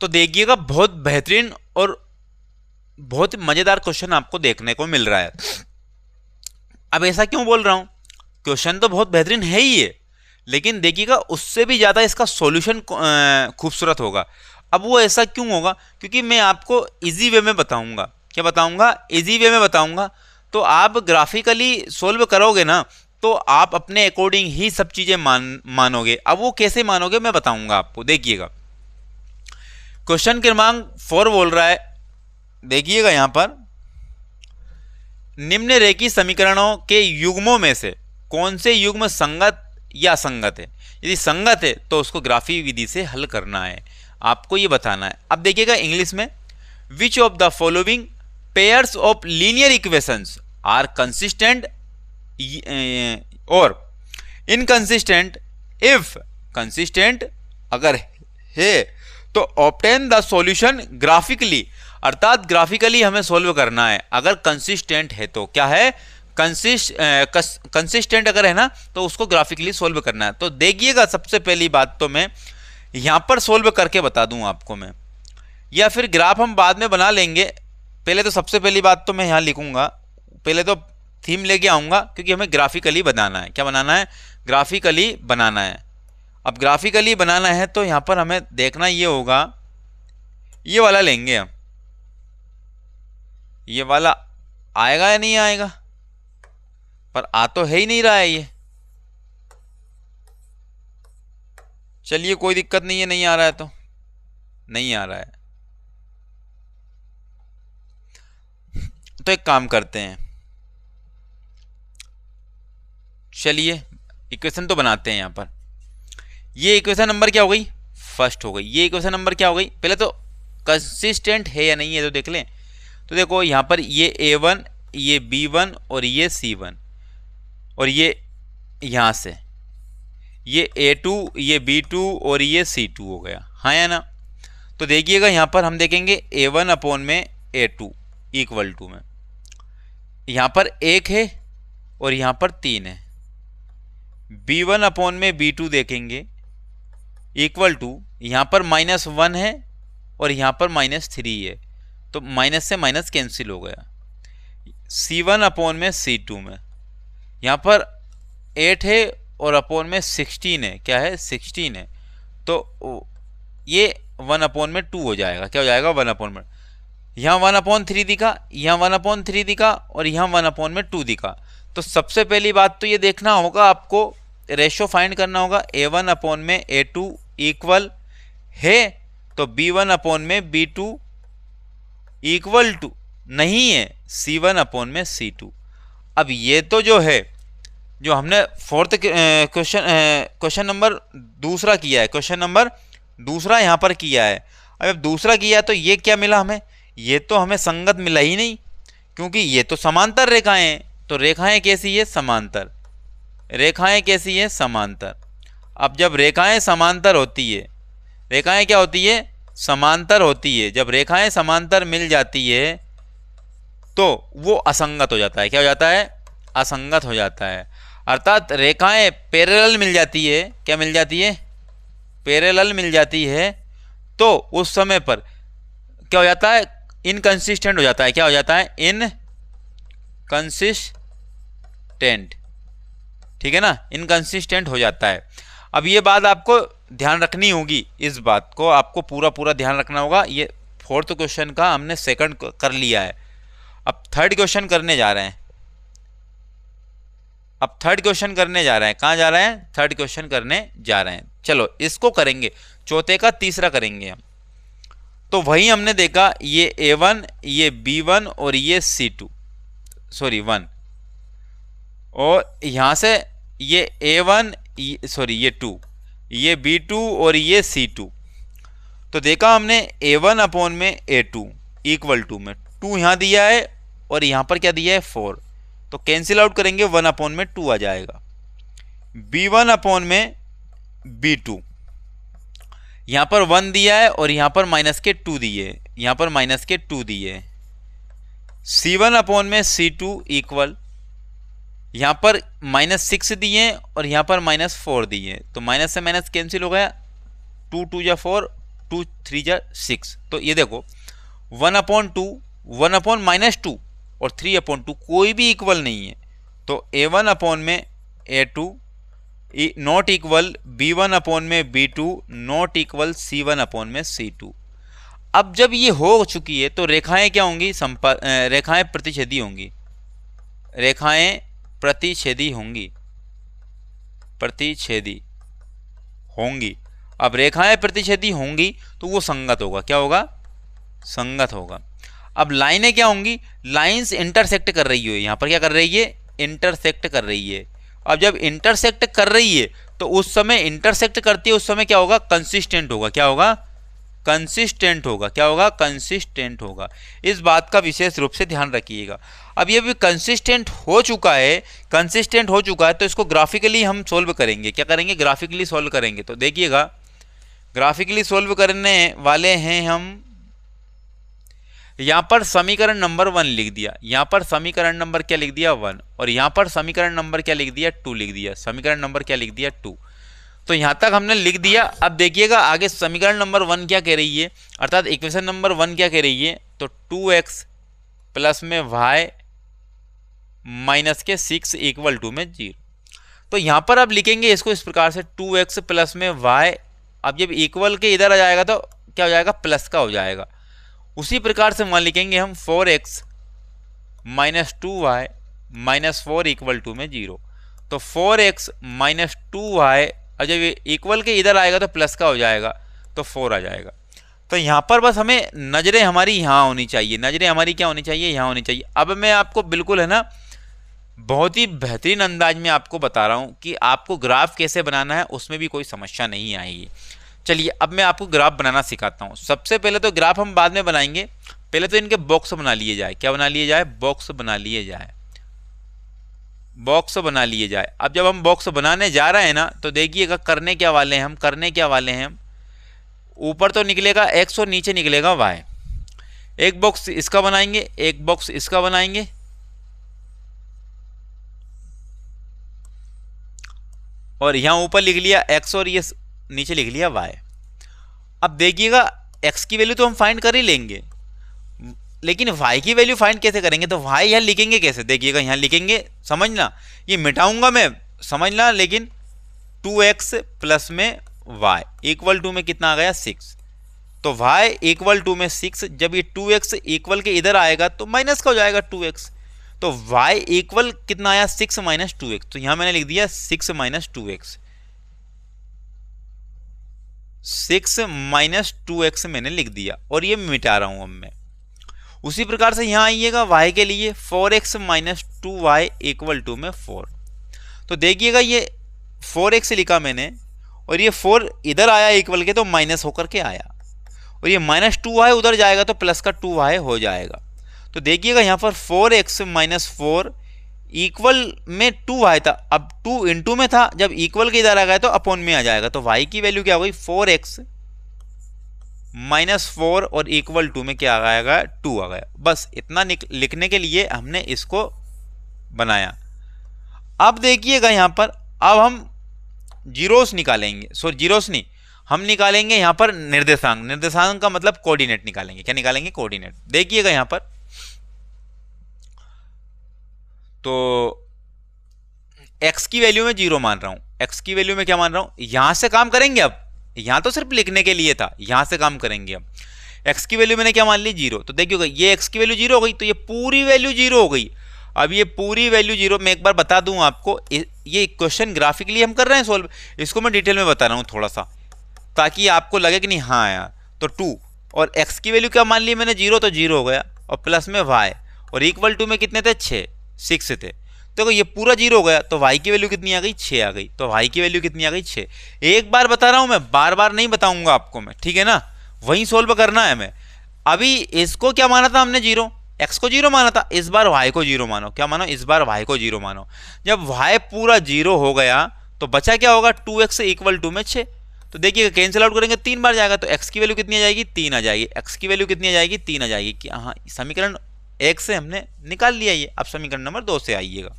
तो देखिएगा बहुत बेहतरीन और बहुत ही मजेदार क्वेश्चन आपको देखने को मिल रहा है। अब ऐसा क्यों बोल रहा हूं, क्वेश्चन तो बहुत बेहतरीन है ही है, लेकिन देखिएगा उससे भी ज्यादा इसका सॉल्यूशन खूबसूरत होगा। अब वो ऐसा क्यों होगा, क्योंकि मैं आपको इजी वे में बताऊंगा। क्या बताऊंगा, इजी वे में बताऊंगा। तो आप ग्राफिकली सोल्व करोगे ना, तो आप अपने अकॉर्डिंग ही सब चीजें मानोगे। अब वो कैसे मानोगे मैं बताऊंगा आपको। देखिएगा क्वेश्चन क्रमांक 4 बोल रहा है, देखिएगा यहां पर, निम्न रेखी समीकरणों के युग्मों में से कौन से युग्म संगत या असंगत है। यदि संगत है तो उसको ग्राफी विधि से हल करना है, आपको ये बताना है। अब देखिएगा इंग्लिश में, which of the following pairs of linear equations are consistent और इनकंसिस्टेंट। इफ कंसिस्टेंट अगर है तो ऑब्टेन द सॉल्यूशन ग्राफिकली, अर्थात ग्राफिकली हमें सोल्व करना है। अगर कंसिस्टेंट है तो क्या है, कंसिस्टेंट अगर है ना तो उसको ग्राफिकली सोल्व करना है। तो देखिएगा सबसे पहली बात तो मैं यहां पर सोल्व करके बता दूं आपको मैं, या फिर ग्राफ हम बाद में बना लेंगे। पहले तो सबसे पहली बात तो मैं यहां लिखूंगा, पहले तो थीम लेके आऊंगा, क्योंकि हमें ग्राफिकली बनाना है। क्या बनाना है, ग्राफिकली बनाना है। अब ग्राफिकली बनाना है तो यहां पर हमें देखना ये होगा, ये वाला लेंगे हम, ये वाला आएगा या नहीं आएगा, पर आ तो है ही नहीं रहा है ये। चलिए कोई दिक्कत नहीं है, नहीं आ रहा है तो नहीं आ रहा है। तो एक काम करते हैं, चलिए इक्वेशन तो बनाते हैं। यहां पर ये इक्वेशन नंबर क्या हो गई, फर्स्ट हो गई। ये इक्वेशन नंबर क्या हो गई, पहले तो कंसिस्टेंट है या नहीं है तो देख लें। तो देखो यहां पर ये A1, ये B1 और ये C1, और ये यहां से ये A2, ये B2 और ये C2 हो गया, हाँ या ना। तो देखिएगा यहां पर हम देखेंगे A1 अपॉन में A2 इक्वल टू में, यहां पर 1 है और यहां पर 3 है। B1 अपॉन में B2 देखेंगे इक्वल टू, यहां पर -1 है और यहां पर -3 है, तो माइनस से माइनस कैंसिल हो गया। C1 अपॉन में C2 में यहां पर 8 है और अपॉन में 16 है, क्या है 16 है, तो ये 1 अपॉन में 2 हो जाएगा। क्या हो जाएगा 1 अपॉन में, यहाँ 1/3 दिखा, यहाँ 1/3 दिखा और यहाँ 1/2 दिखा। तो सबसे पहली बात तो ये देखना होगा आपको, रेशो फाइंड करना होगा। A1 अपॉन में A2 इक्वल है तो B1 अपॉन में B2 इक्वल टू नहीं है C1 अपॉन में C2। अब ये तो जो है, जो हमने फोर्थ क्वेश्चन नंबर दूसरा किया है, क्वेश्चन नंबर दूसरा यहाँ पर किया है। अब दूसरा किया है तो ये क्या मिला हमें, ये तो हमें संगत मिला ही नहीं, क्योंकि ये तो समांतर रेखाएं हैं। तो रेखाएं कैसी है, समांतर। रेखाएं कैसी है, समांतर। अब जब रेखाएं समांतर होती है, रेखाएं क्या होती है, समांतर होती है। जब रेखाएं समांतर मिल जाती है तो वो असंगत हो जाता है। क्या हो जाता है, असंगत हो जाता है। अर्थात रेखाएं पैरेलल मिल जाती है, क्या मिल जाती है, पैरेलल मिल जाती है, तो उस समय पर क्या हो जाता है, इनकंसिस्टेंट हो जाता है। क्या हो जाता है, इनकंसिस्टेंट, ठीक है ना, इनकंसिस्टेंट हो जाता है। अब ये बात आपको ध्यान रखनी होगी, इस बात को आपको पूरा पूरा ध्यान रखना होगा। ये फोर्थ क्वेश्चन का हमने सेकंड कर लिया है, अब थर्ड क्वेश्चन करने जा रहे हैं। अब थर्ड क्वेश्चन करने जा रहे हैं, कहाँ जा रहे हैं, थर्ड क्वेश्चन करने जा रहे हैं। चलो इसको करेंगे, चौथे का तीसरा करेंगे हम। तो वही हमने देखा, ये A1, ये B1 और ये C2 सॉरी 1, और यहां से ये A1 सॉरी ये 2, ये B2 और ये C2। तो देखा हमने A1 अपॉन में A2 इक्वल टू में 2 यहां दिया है और यहां पर क्या दिया है 4, तो कैंसिल आउट करेंगे 1 अपॉन में 2 आ जाएगा। B1 अपॉन में B2, यहां पर 1 दिया है और यहां पर माइनस के 2 दिए, यहां पर माइनस के 2 दिए। C1 अपॉन में C2 इक्वल, यहां पर -6 दिए और यहां पर -4 दिए, तो माइनस से माइनस कैंसिल हो गया, 2 2 या 4, 2 3 जा 6। तो ये देखो 1/2, 1/-2 और 3/2 कोई भी इक्वल नहीं है। तो A1/A2 not equal B1/B2 not equal C1/C2। अब जब ये हो चुकी है तो रेखाएं क्या होंगी? रेखाएं प्रतिच्छेदी होंगी। रेखाएं प्रतिच्छेदी होंगी, प्रतिच्छेदी होंगी। अब रेखाएं प्रतिच्छेदी होंगी तो वो संगत होगा। क्या होगा? संगत होगा। अब लाइनें क्या होंगी? लाइंस इंटरसेक्ट कर रही है। यहाँ पर क्या कर रही है? इंटरसेक्ट कर रही है। अब जब इंटरसेक्ट कर रही है तो उस समय इंटरसेक्ट करती है, उस समय क्या होगा? कंसिस्टेंट होगा। क्या होगा? कंसिस्टेंट होगा। क्या होगा? कंसिस्टेंट होगा। इस बात का विशेष रूप से ध्यान रखिएगा। अब ये भी कंसिस्टेंट हो चुका है, कंसिस्टेंट हो चुका है तो इसको ग्राफिकली हम सोल्व करेंगे। क्या करेंगे? ग्राफिकली सोल्व करेंगे। तो देखिएगा, ग्राफिकली सोल्व करने वाले हैं हम। यहाँ पर समीकरण नंबर 1 लिख दिया, यहाँ पर समीकरण नंबर क्या लिख दिया? 1, और यहाँ पर समीकरण नंबर क्या लिख दिया? 2 लिख दिया। समीकरण नंबर क्या लिख दिया? 2। तो यहाँ तक हमने लिख दिया। अब देखिएगा आगे समीकरण नंबर 1 क्या कह रही है, अर्थात इक्वेशन नंबर 1 क्या कह रही है? तो 2x प्लस में y माइनस के 6 इक्वल टू में 0। तो यहाँ पर अब लिखेंगे इसको इस प्रकार से 2x प्लस में y। अब जब इक्वल के इधर आ जाएगा तो क्या हो जाएगा? प्लस का हो जाएगा। उसी प्रकार से वहाँ लिखेंगे हम 4x minus 2y minus 4 equal to में 0। तो 4x माइनस 2y, और जब ये इक्वल के इधर आएगा तो प्लस का हो जाएगा, तो 4 आ जाएगा। तो यहाँ पर बस हमें नज़रें हमारी यहाँ होनी चाहिए। नज़रें हमारी क्या होनी चाहिए? यहाँ होनी चाहिए। अब मैं आपको बिल्कुल है ना बहुत ही बेहतरीन अंदाज में आपको बता रहा हूँ कि आपको ग्राफ कैसे बनाना है, उसमें भी कोई समस्या नहीं आएगी। चलिए अब मैं आपको ग्राफ बनाना सिखाता हूँ। सबसे पहले तो ग्राफ हम बाद में बनाएंगे, पहले तो इनके बॉक्स बना लिए जाए। क्या बना लिए जाए? बॉक्स बना लिए जाए। बॉक्स बना लिए जाए। अब जब हम बॉक्स बनाने जा रहे हैं ना तो देखिएगा करने क्या वाले हैं हम, करने क्या वाले हैं हम। ऊपर तो निकलेगा x और नीचे निकलेगा y। एक बॉक्स इसका बनाएंगे, एक बॉक्स इसका बनाएंगे, और यहां ऊपर लिख लिया x और ये नीचे लिख लिया y। अब देखिएगा x की वैल्यू तो हम फाइंड कर ही लेंगे, लेकिन y की वैल्यू फाइंड कैसे करेंगे? तो y यहाँ लिखेंगे कैसे? देखिएगा यहाँ लिखेंगे, समझना, ये मिटाऊंगा मैं, समझना, लेकिन 2x प्लस में y इक्वल टू में कितना आ गया? 6। तो y इक्वल टू में 6, जब ये 2x इक्वल के इधर आएगा तो माइनस का हो जाएगा 2x। तो y इक्वल कितना आया? 6 माइनस 2x। तो यहाँ मैंने लिख दिया 6 माइनस 2x, 6 माइनस 2x मैंने लिख दिया, और ये मिटा रहा हूं अब मैं। उसी प्रकार से यहां आइएगा y के लिए 4x minus 2y equal to में 4। तो देखिएगा ये 4x लिखा मैंने, और ये 4 इधर आया इक्वल के तो माइनस होकर के आया, और ये माइनस 2y उधर जाएगा तो प्लस का 2y हो जाएगा। तो देखिएगा यहाँ पर 4x माइनस 4 इक्वल में 2y था, अब 2 इंटू में था, जब इक्वल के इधर आ गया तो अपॉन में आ जाएगा। तो y की वैल्यू क्या हो गई? 4x माइनस 4 और इक्वल टू में क्या आ गया? 2 आ गया। बस इतना लिखने के लिए हमने इसको बनाया। अब देखिएगा यहाँ पर अब हम जीरोस निकालेंगे, सॉरी जीरोस नहीं, हम निकालेंगे यहाँ पर निर्देशांक। निर्देशांक का मतलब कोऑर्डिनेट निकालेंगे। क्या निकालेंगे? कोऑर्डिनेट। देखिएगा यहाँ पर तो x की वैल्यू में 0 मान रहा हूं, x की वैल्यू में क्या मान रहा हूं? यहां से काम करेंगे। अब यहां तो सिर्फ लिखने के लिए था, यहां से काम करेंगे। अब x की वैल्यू मैंने क्या मान ली? 0। तो देखिएगा ये x की वैल्यू 0 हो गई, तो ये पूरी वैल्यू 0 हो गई। अब ये पूरी वैल्यू 0, मैं एक बार बता दूं आपको, ये क्वेश्चन ग्राफिकली हम कर रहे हैं सोल्व, इसको मैं डिटेल में बता रहा हूं थोड़ा सा, ताकि आपको लगे कि नहीं हाँ यार। तो 2 और x की वैल्यू क्या मान ली मैंने? 0, तो 0 हो गया, और प्लस में y, और इक्वल टू में कितने थे? 6 थे। तो ये पूरा 0 हो गया, तो y की वैल्यू कितनी आ गई? 6 आ गई। तो y की वैल्यू कितनी आ गई? 6। एक बार बता रहा हूं मैं, बार बार नहीं बताऊंगा आपको मैं, ठीक है ना? वहीं सोल्व करना है मैं। अभी इसको क्या माना था हमने? 0, x को 0 माना था, इस बार y को 0 मानो। क्या मानो? इस बार y को 0 मानो। जब y पूरा 0 हो गया तो बचा क्या होगा? 2x इक्वल टू में 6। तो देखिए कैंसिल आउट करेंगे, 3 बार जाएगा, तो x की वैल्यू कितनी आ जाएगी? 3 आ जाएगी। x की वैल्यू कितनी आ जाएगी? 3 आ जाएगी। कि हाँ, समीकरण 1 से हमने निकाल लिया ये। अब समीकरण नंबर 2 से आइएगा।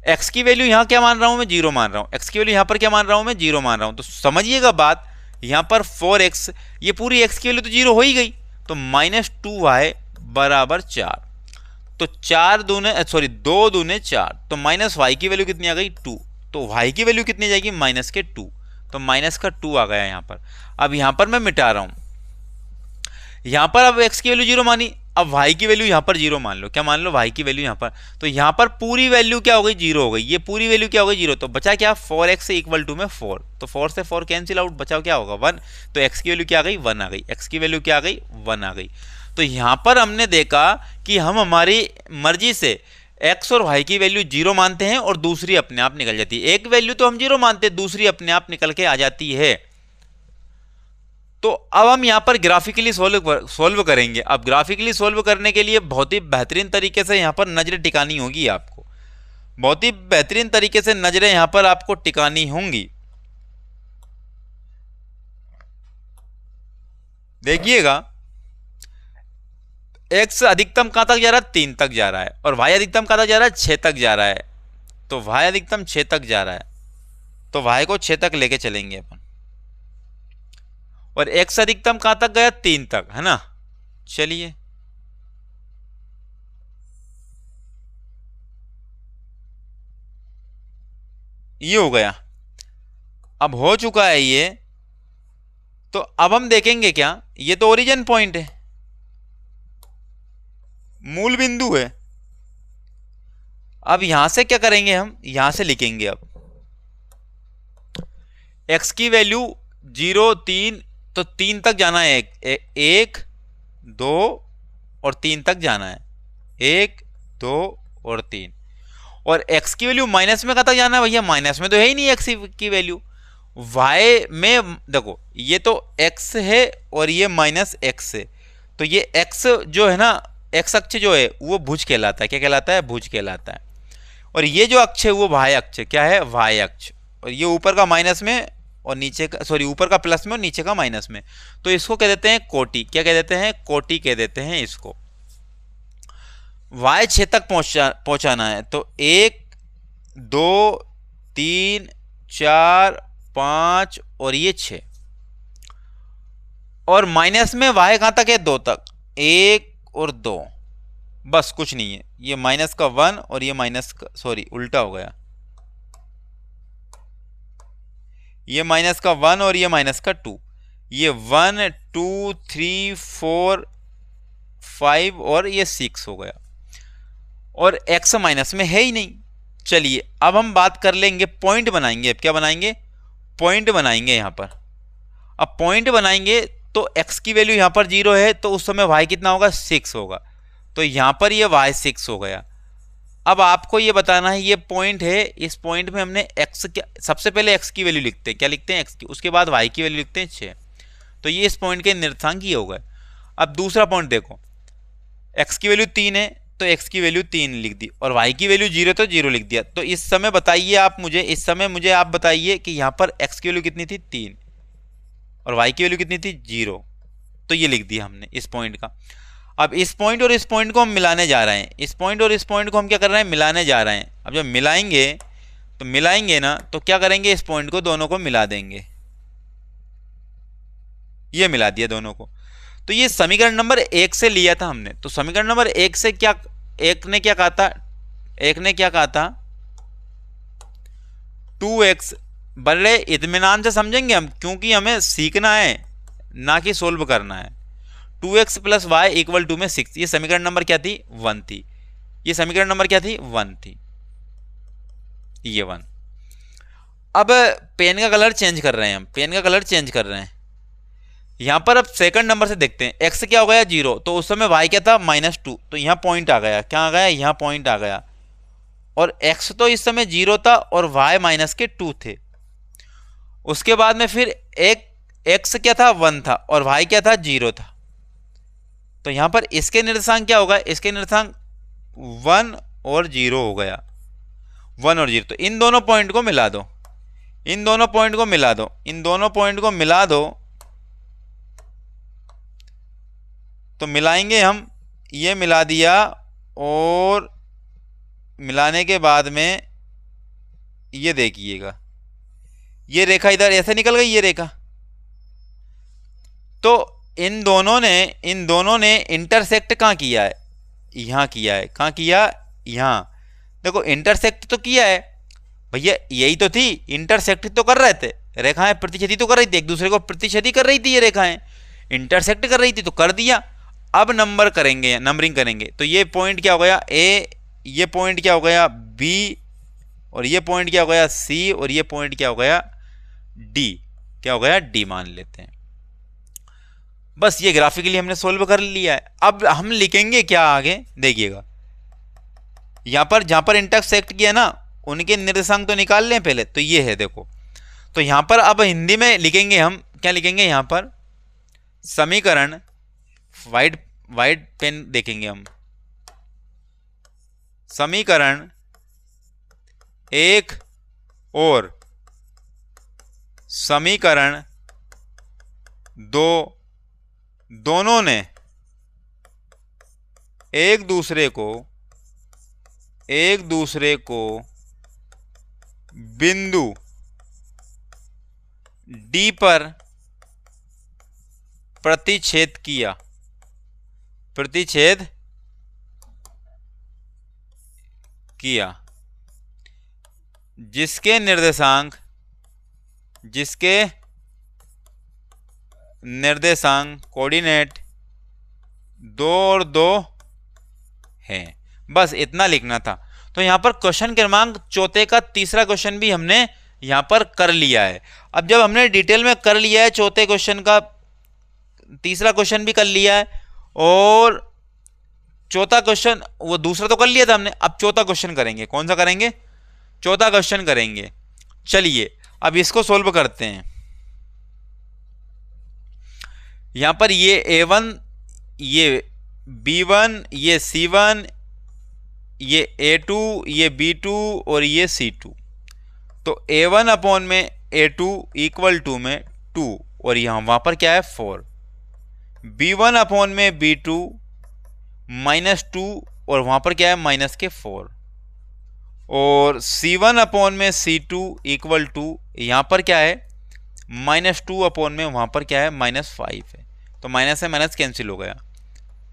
x की वैल्यू यहाँ क्या मान रहा हूं मैं? 0 मान रहा हूं। x की वैल्यू यहाँ पर क्या मान रहा हूं मैं? 0 मान रहा हूं। तो समझिएगा बात यहाँ पर 4x, ये पूरी x की वैल्यू तो 0 हो ही गई, तो -2y बराबर 4। तो 2 दूने 4, तो -y की वैल्यू कितनी आ गई 2। तो y की वैल्यू कितनी जाएगी -2, तो -2 आ गया यहाँ पर। अब यहाँ पर मैं मिटा रहा हूँ, यहाँ पर अब x की वैल्यू 0 मानी, अब y की वैल्यू यहाँ पर 0 मान लो, क्या मान लो y की वैल्यू यहाँ पर, तो यहाँ पर पूरी वैल्यू क्या हो गई 0 हो गई, ये पूरी वैल्यू क्या हो गई 0, तो बचा क्या 4x इक्वल टू में 4, तो 4 से 4 कैंसिल आउट, बचा क्या होगा 1, तो x की वैल्यू क्या आ गई 1 आ गई, x की वैल्यू क्या आ गई 1 आ गई। तो यहाँ पर हमने देखा कि हम हमारी मर्जी से x और y की वैल्यू 0 मानते हैं और दूसरी अपने आप निकल जाती है, एक वैल्यू तो हम 0 मानते हैं, दूसरी अपने आप निकल के आ जाती है। तो अब हम यहाँ पर ग्राफिकली सोल्व करेंगे। अब ग्राफिकली सोल्व करने के लिए बहुत ही बेहतरीन तरीके से यहाँ पर नजरें टिकानी होगी आपको, बहुत ही बेहतरीन तरीके से नजरें यहाँ पर आपको टिकानी होंगी। देखिएगा x अधिकतम कहां तक जा रहा है 3 तक जा रहा है, और y अधिकतम कहां तक जा रहा है 6 तक जा रहा है, तो y अधिकतम 6 तक जा रहा है, तो y को 6 तक लेके चलेंगे अपन, और x अधिकतम कहां तक गया 3 तक, है ना। चलिए ये हो गया, अब हो चुका है ये। तो अब हम देखेंगे क्या, ये तो ओरिजिन पॉइंट है, मूल बिंदु है। अब यहां से क्या करेंगे, हम यहां से लिखेंगे अब x की वैल्यू 0 3, तो 3 तक जाना है, 1 2 और 3 तक जाना है, 1 2 और 3, और x की वैल्यू माइनस में कहाँ तक जाना है भैया, माइनस में तो है ही नहीं x की वैल्यू, y में देखो ये तो x है और ये -x है, तो ये x जो है ना, x अक्ष जो है वो भुज कहलाता है, क्या कहलाता है भुज कहलाता है, और ये जो अक्ष है वो y अक्ष, क्या है y अक्ष, और ये ऊपर का माइनस में और नीचे का, सॉरी ऊपर का प्लस में और नीचे का माइनस में, तो इसको कह देते हैं कोटि, क्या कह देते हैं कोटि कह देते हैं इसको। y 6 तक पहुंचाना है, तो 1 2 3 4 5 और ये 6, और माइनस में y कहां तक है 2 तक, 1 और 2, बस कुछ नहीं है, ये माइनस का 1 और ये माइनस का, सॉरी उल्टा हो गया, ये माइनस का 1 और ये माइनस का 2, ये 1 2 3 4 5 और ये 6 हो गया, और x माइनस में है ही नहीं। चलिए अब हम बात कर लेंगे, पॉइंट बनाएंगे, अब क्या बनाएंगे पॉइंट बनाएंगे यहाँ पर। अब पॉइंट बनाएंगे तो x की वैल्यू यहाँ पर 0 है, तो उस समय y कितना होगा 6 होगा, तो यहाँ पर ये y 6 हो गया। अब आपको ये बताना है ये पॉइंट है, इस पॉइंट में हमने x क्या, सबसे पहले x की वैल्यू लिखते हैं, क्या लिखते हैं x की, उसके बाद y की वैल्यू लिखते हैं 6, तो ये इस पॉइंट के निर्देशांक ये हो गए। अब दूसरा पॉइंट देखो, x की वैल्यू 3 है तो x की वैल्यू 3 लिख दी, और y की वैल्यू 0 तो 0 लिख दिया। तो इस समय बताइए आप मुझे, इस समय मुझे आप बताइए कि यहाँ पर x की वैल्यू कितनी थी 3 और y की वैल्यू कितनी थी 0, तो ये लिख दिया हमने इस पॉइंट का। अब इस पॉइंट और इस पॉइंट को हम मिलाने जा रहे हैं, इस पॉइंट और इस पॉइंट को हम क्या कर रहे हैं मिलाने जा रहे हैं। अब जब मिलाएंगे ना, तो क्या करेंगे इस पॉइंट को दोनों को मिला देंगे, ये मिला दिया दोनों को। तो ये समीकरण नंबर 1 से लिया था हमने, तो समीकरण नंबर 1 से क्या, एक ने क्या कहा था 2x, बड़े इत्मीनान से समझेंगे हम, क्योंकि हमें सीखना है ना कि सोल्व करना है। 2x + y इक्वल टू में 6, ये समीकरण नंबर क्या थी 1 थी, ये समीकरण नंबर क्या थी 1 थी, ये 1। अब पेन का कलर चेंज कर रहे हैं हम, पेन का कलर चेंज कर रहे हैं यहां पर। अब सेकंड नंबर से देखते हैं, x क्या हो गया 0, तो उस समय y क्या था -2, तो यहां पॉइंट आ गया, क्या आ गया यहां पॉइंट आ गया, और x तो इस समय 0 था और y -2 थे। उसके बाद में फिर एक x क्या था 1 था और y क्या था 0 था, तो यहां पर इसके निर्देशांक क्या होगा, इसके निर्देशांक 1 और 0 हो गया, 1 और 0। तो इन दोनों पॉइंट को मिला दो, इन दोनों पॉइंट को मिला दो, इन दोनों पॉइंट को मिला दो, तो मिलाएंगे हम, ये मिला दिया, और मिलाने के बाद में ये देखिएगा ये रेखा इधर ऐसे निकल गई, ये रेखा तो इन दोनों ने इंटरसेक्ट कहाँ किया है, यहाँ किया है। कहाँ किया, यहाँ। देखो इंटरसेक्ट तो किया है भैया, यही तो थी, इंटरसेक्ट तो कर रहे थे, रेखाएं प्रतिच्छेदी तो कर रही थी, एक दूसरे को प्रतिच्छेदी कर रही थी, ये रेखाएं इंटरसेक्ट कर रही थी, तो कर दिया। अब नंबर करेंगे, नंबरिंग करेंगे, तो ये पॉइंट क्या हो गया ए, ये पॉइंट क्या हो गया बी, और ये पॉइंट क्या हो गया सी, और ये पॉइंट क्या हो गया डी, क्या हो गया डी मान लेते हैं। बस ये ग्राफिकली हमने सोल्व कर लिया है। अब हम लिखेंगे क्या आगे देखिएगा, यहां पर जहां पर इंटरसेक्ट किया ना उनके निर्देशांक तो निकाल लें पहले, तो ये है देखो। तो यहां पर अब हिंदी में लिखेंगे हम, क्या लिखेंगे यहां पर समीकरण, वाइट पेन देखेंगे हम, समीकरण 1 और समीकरण 2 दोनों ने एक दूसरे को बिंदु डी पर प्रतिच्छेद किया, जिसके निर्देशांक 2 और 2 है। बस इतना लिखना था। तो यहां पर क्वेश्चन क्रमांक 4 का तीसरा क्वेश्चन भी हमने यहां पर कर लिया है। अब जब हमने डिटेल में कर लिया है, चौथे क्वेश्चन का तीसरा क्वेश्चन भी कर लिया है, और चौथा क्वेश्चन, वो दूसरा तो कर लिया था हमने, अब चौथा क्वेश्चन करेंगे। कौन सा करेंगे, चौथा क्वेश्चन करेंगे। चलिए अब इसको सोल्व करते हैं। यहां पर ये A1, ये B1, ये C1, ये A2, ये B2 और ये C2। तो A1 अपॉन में A2 इक्वल टू में 2, और वहां पर क्या है 4। B1 अपॉन में B2 -2, और वहां पर क्या है माइनस के 4। और C1 अपॉन में C2 इक्वल टू, यहां पर क्या है -2 अपॉन में, वहां पर क्या है -5 है। तो माइनस से माइनस कैंसिल हो गया,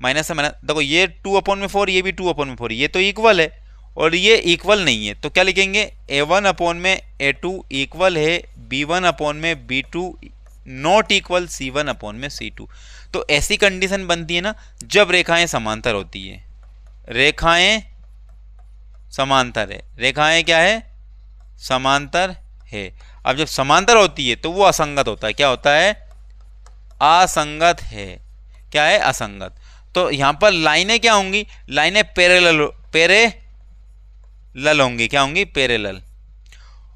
माइनस से माइनस। देखो ये 2 अपॉन में 4, ये भी 2 अपॉन में 4, ये तो इक्वल है, और ये इक्वल नहीं है, तो क्या लिखेंगे A1 अपॉन में A2 इक्वल है B1 अपॉन में B2 not equal C1 upon में C2। तो ऐसी कंडीशन बनती है ना जब रेखाएं समांतर होती है, रेखाएं समांतर है, रेखाएं क्या है समांतर है। अब जब समांतर होती है तो वो असंगत होता है, क्या होता है असंगत है, क्या है असंगत। तो यहां पर लाइनें क्या होंगी, लाइनें पैरेलल होंगी, क्या होंगी पैरेलल।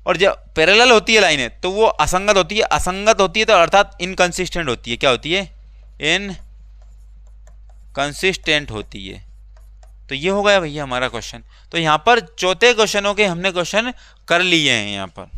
और जब पैरेलल होती है लाइनें तो वो असंगत होती है, असंगत होती है तो अर्थात इनकंसिस्टेंट होती है, क्या होती है इनकंसिस्टेंट होती है। तो ये हो गया भैया हमारा क्वेश्चन। तो यहां पर चौथे क्वेश्चनों के हमने क्वेश्चन कर लिए हैं यहां पर।